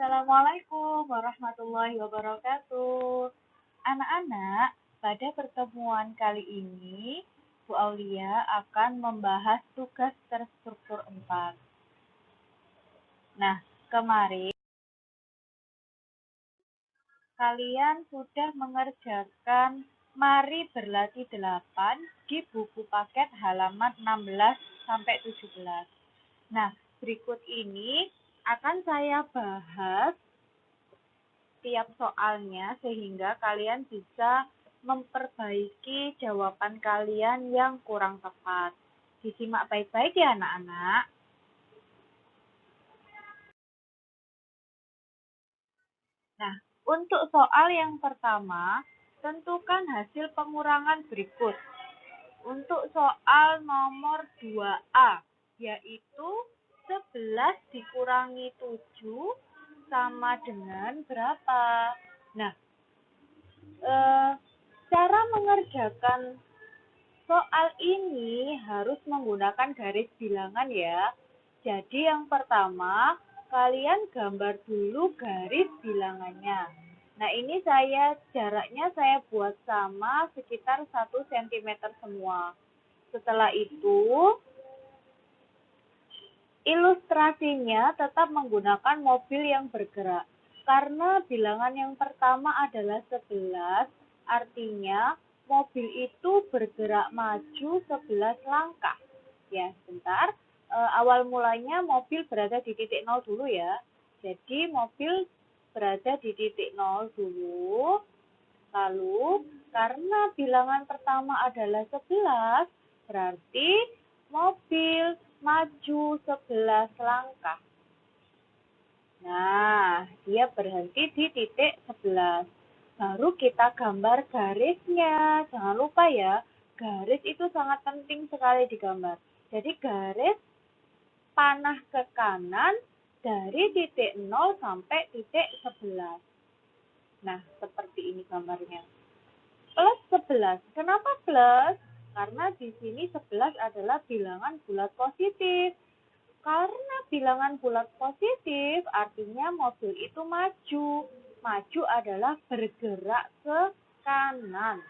Assalamualaikum warahmatullahi wabarakatuh. Anak-anak, pada pertemuan kali ini, Bu Aulia akan membahas tugas terstruktur 4. Nah, kemarin kalian sudah mengerjakan Mari Berlatih 8 di buku paket halaman 16 sampai 17. Nah, berikut ini akan saya bahas tiap soalnya sehingga kalian bisa memperbaiki jawaban kalian yang kurang tepat. Disimak baik-baik ya anak-anak. Nah, untuk soal yang pertama, tentukan hasil pengurangan berikut. Untuk soal nomor 2A, yaitu 11 dikurangi 7 sama dengan berapa? Nah, cara mengerjakan soal ini harus menggunakan garis bilangan ya. Jadi yang pertama, kalian gambar dulu garis bilangannya. Nah ini jaraknya saya buat sama sekitar 1 cm semua. Setelah itu, ilustrasinya tetap menggunakan mobil yang bergerak. Karena bilangan yang pertama adalah 11, artinya mobil itu bergerak maju 11 langkah. Ya, sebentar. Awal mulanya mobil berada di titik 0 dulu ya. Jadi mobil berada di titik 0 dulu. Lalu, karena bilangan pertama adalah 11, berarti mobil maju 11 langkah. Nah, dia berhenti di titik 11. Baru kita gambar garisnya. Jangan lupa ya, garis itu sangat penting sekali digambar. Jadi garis panah ke kanan dari titik 0 sampai titik 11. Nah, seperti ini gambarnya. Plus 11. Kenapa plus? Karena di sini 11 adalah bilangan bulat positif. Karena bilangan bulat positif, artinya mobil itu maju. Maju adalah bergerak ke kanan.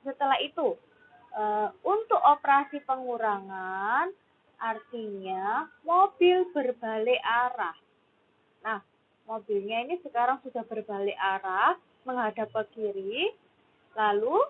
Setelah itu, untuk operasi pengurangan, artinya mobil berbalik arah. Nah, mobilnya ini sekarang sudah berbalik arah, menghadap ke kiri. Lalu,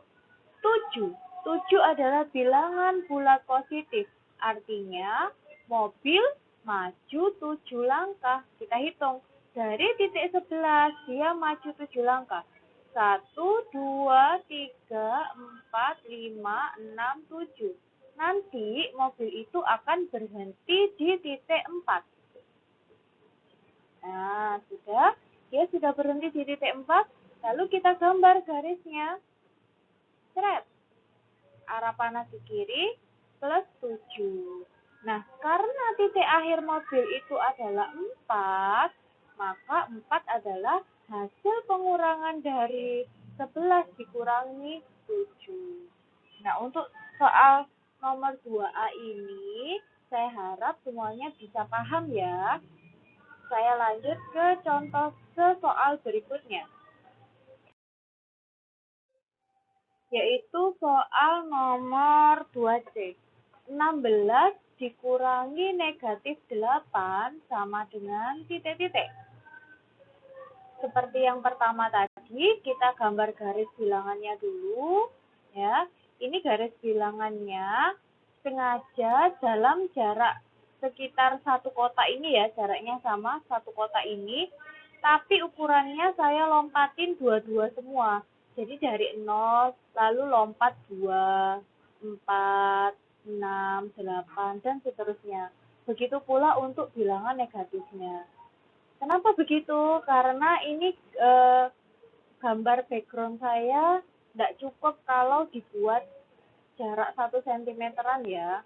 7. 7 adalah bilangan bulat positif. Artinya, mobil maju 7 langkah. Kita hitung. Dari titik 11, dia maju 7 langkah. 1, 2, 3, 4, 5, 6, 7. Nanti mobil itu akan berhenti di titik 4. Nah, sudah. Dia sudah berhenti di titik 4. Lalu kita gambar garisnya. Seret. Arah panah ke kiri plus 7. Nah, karena titik akhir mobil itu adalah 4, maka 4 adalah hasil pengurangan dari 11 dikurangi 7. Nah, untuk soal nomor 2A ini, saya harap semuanya bisa paham ya. Saya lanjut ke soal berikutnya, yaitu soal nomor 2C. 16 dikurangi negatif 8 sama dengan titik-titik. Seperti yang pertama tadi, kita gambar garis bilangannya dulu. Ya, ini garis bilangannya sengaja dalam jarak sekitar 1 kotak ini ya, jaraknya sama 1 kotak ini. Tapi ukurannya saya lompatin dua-dua semua. Jadi dari 0, lalu lompat 2, 4, 6, 8, dan seterusnya. Begitu pula untuk bilangan negatifnya. Kenapa begitu? Karena ini gambar background saya tidak cukup kalau dibuat jarak 1 cm-an ya.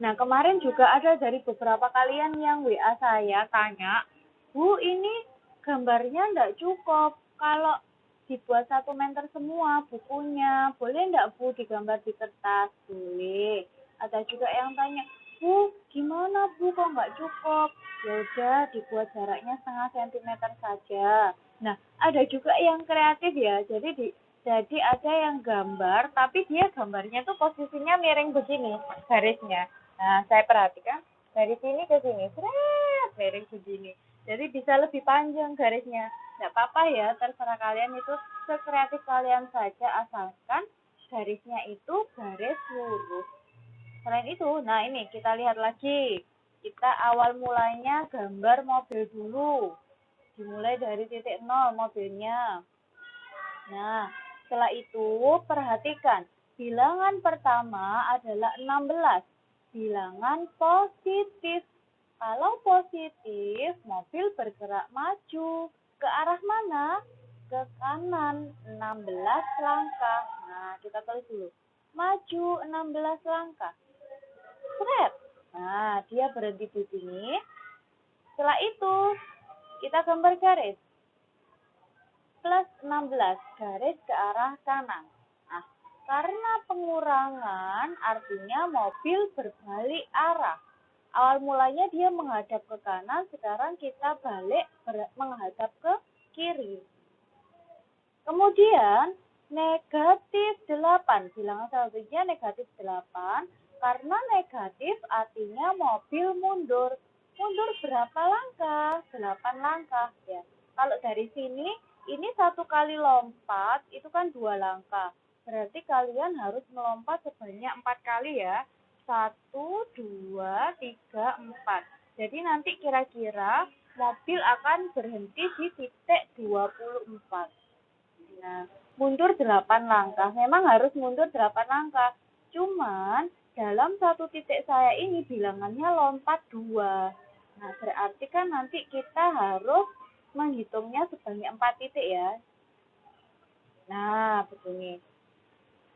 Nah, kemarin juga ada dari beberapa kalian yang WA saya tanya, Bu, ini gambarnya tidak cukup. Kalau dibuat 1 meter semua bukunya, boleh tidak Bu digambar di kertas? Boleh. Ada juga yang tanya, Bu, gimana Bu, kok nggak cukup? Ya udah, dibuat jaraknya setengah sentimeter saja. Nah, ada juga yang kreatif ya. Jadi ada yang gambar, tapi dia gambarnya tuh posisinya miring begini garisnya. Nah, saya perhatikan dari sini ke sini, seret, miring begini. Jadi bisa lebih panjang garisnya. Nggak apa-apa ya, terserah kalian itu sekreatif kalian saja, asalkan garisnya itu garis lurus. Selain itu, nah ini kita lihat lagi. Kita awal mulanya gambar mobil dulu. Dimulai dari titik nol mobilnya. Nah, setelah itu perhatikan. Bilangan pertama adalah 16. Bilangan positif. Kalau positif, mobil bergerak maju. Ke arah mana? Ke kanan 16 langkah. Nah, kita tulis dulu. Maju 16 langkah. Seret. Nah, dia berhenti di sini. Setelah itu, kita gambar garis. Plus 16, garis ke arah kanan. Nah, karena pengurangan, artinya mobil berbalik arah. Awal mulanya dia menghadap ke kanan, sekarang kita balik menghadap ke kiri. Kemudian, negatif 8. Bilangan selanjutnya negatif 8. Karena negatif artinya mobil mundur. Mundur berapa langkah? 8 langkah ya. Kalau dari sini, ini 1 kali lompat, itu kan 2 langkah. Berarti kalian harus melompat sebanyak 4 kali ya. 1, 2, 3, 4. Jadi nanti kira-kira mobil akan berhenti di titik 24. Nah, mundur 8 langkah. Memang harus mundur 8 langkah. Cuman dalam satu titik saya ini bilangannya lompat 2. Nah, berarti kan nanti kita harus menghitungnya sebanyak 4 titik ya. Nah, begini.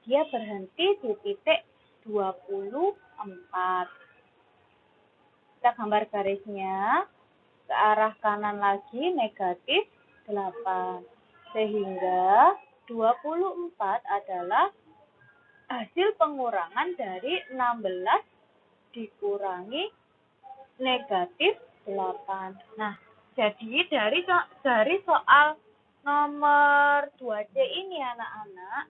Dia berhenti di titik 24. Kita gambar garisnya. Ke arah kanan lagi negatif 8. Sehingga 24 adalah hasil pengurangan dari 16 dikurangi negatif 8. Nah, jadi dari soal nomor 2C ini anak-anak,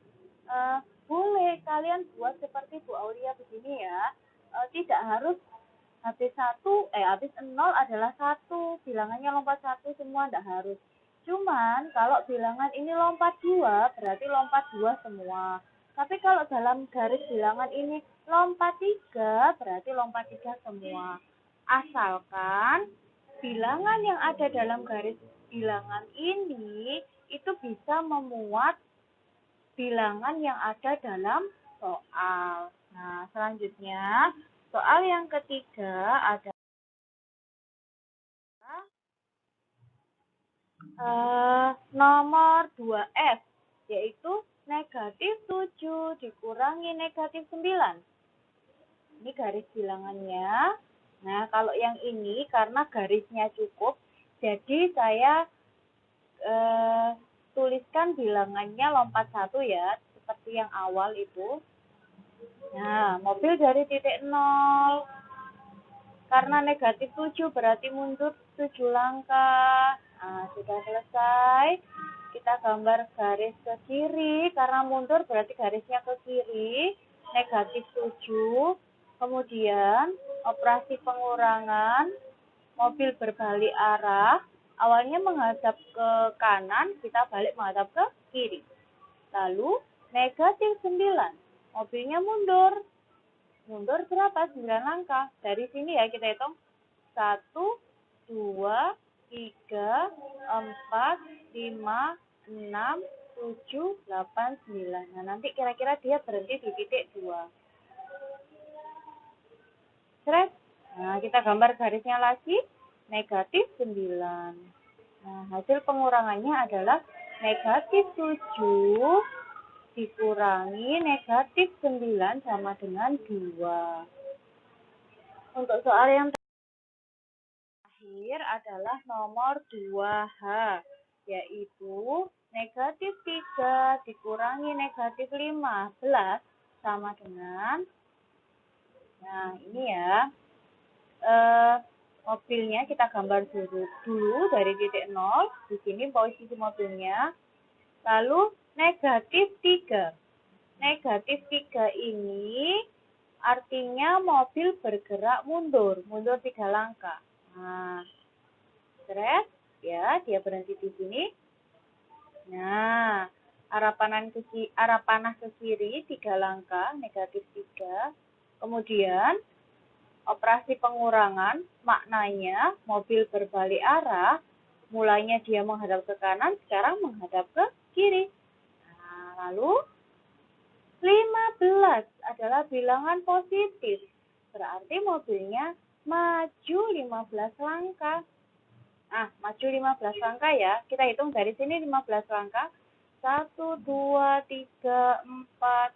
boleh kalian buat seperti Bu Aulia begini ya. Tidak harus habis 0 adalah 1, bilangannya lompat 1 semua, tidak harus. Cuman kalau bilangan ini lompat 2, berarti lompat 2 semua. Tapi kalau dalam garis bilangan ini lompat 3, berarti lompat 3 semua. Asalkan bilangan yang ada dalam garis bilangan ini itu bisa memuat bilangan yang ada dalam soal. Nah, selanjutnya soal yang ketiga adalah nomor 2F, yaitu negatif 7 dikurangi negatif 9. Ini garis bilangannya. Nah, kalau yang ini karena garisnya cukup, jadi saya tuliskan bilangannya lompat 1 ya, seperti yang awal itu. Nah, mobil dari titik 0. Karena negatif 7 berarti mundur 7 langkah. Nah, sudah selesai. Kita gambar garis ke kiri. Karena mundur berarti garisnya ke kiri. Negatif 7. Kemudian operasi pengurangan. Mobil berbalik arah. Awalnya menghadap ke kanan, kita balik menghadap ke kiri. Lalu negatif 9. Mobilnya mundur. Mundur berapa? 9 langkah. Dari sini ya kita hitung. 1, 2, 3, 4, 5, 6, 7, 8, 9. Nah, nanti kira-kira dia berhenti di titik 2. Seret. Nah, kita gambar garisnya lagi. Negatif 9. Nah, hasil pengurangannya adalah negatif 7 dikurangi negatif 9 sama dengan 2. Untuk soal yang terakhir adalah nomor 2H, yaitu negatif 3 dikurangi negatif 15 sama dengan, nah ini ya, mobilnya kita gambar dulu dari titik 0. Di sini posisi mobilnya. Lalu negatif 3. Negatif 3 ini artinya mobil bergerak mundur 3 langkah. Nah, terus ya, dia berhenti di sini. Nah, arah panah ke kiri 3 langkah, negatif 3. Kemudian operasi pengurangan, maknanya mobil berbalik arah, mulainya dia menghadap ke kanan, sekarang menghadap ke kiri. Nah, lalu 15 adalah bilangan positif, berarti mobilnya maju 15 langkah. Nah, maju 15 langkah ya, kita hitung dari sini 15 langkah. 1, 2, 3, 4,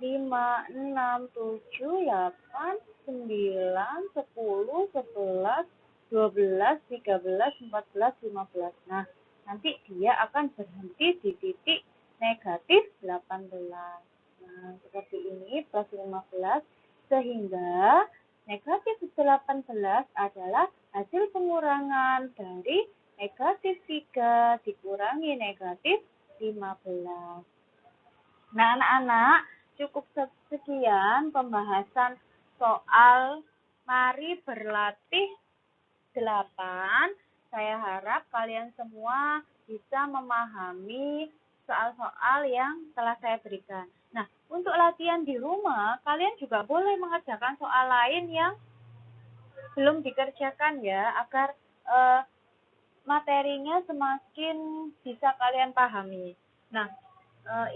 5, 6, 7, 8, 9, 10, 11, 12, 13, 14, 15. Nah, nanti dia akan berhenti di titik negatif 18. Nah, seperti ini, plus 15. Sehingga negatif 18 adalah hasil pengurangan dari negatif 3 dikurangi negatif 15. Nah, anak-anak, cukup sekian pembahasan soal mari berlatih 8. Saya harap kalian semua bisa memahami soal-soal yang telah saya berikan. Nah, untuk latihan di rumah, kalian juga boleh mengerjakan soal lain yang belum dikerjakan ya, agar materinya semakin bisa kalian pahami. Nah,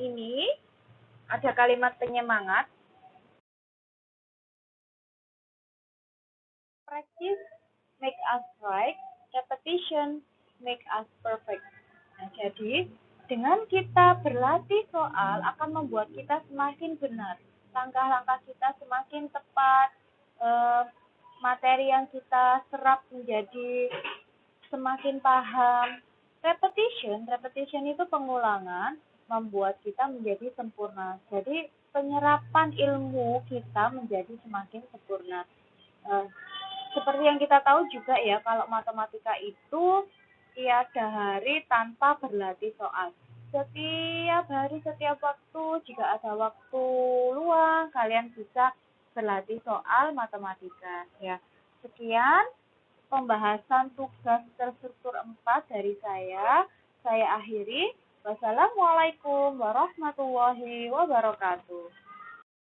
ini ada kalimat penyemangat. Practice make us right, repetition make us perfect. Nah, jadi dengan kita berlatih soal akan membuat kita semakin benar. Langkah-langkah kita semakin tepat, materi yang kita serap menjadi semakin paham. Repetition itu pengulangan, membuat kita menjadi sempurna. Jadi penyerapan ilmu kita menjadi semakin sempurna. Seperti yang kita tahu juga ya, kalau matematika itu tiada hari tanpa berlatih soal. Setiap hari, setiap waktu, jika ada waktu luang, kalian bisa berlatih soal matematika. Ya, sekian pembahasan tugas terstruktur 4 dari saya. Saya akhiri. Wassalamualaikum warahmatullahi wabarakatuh.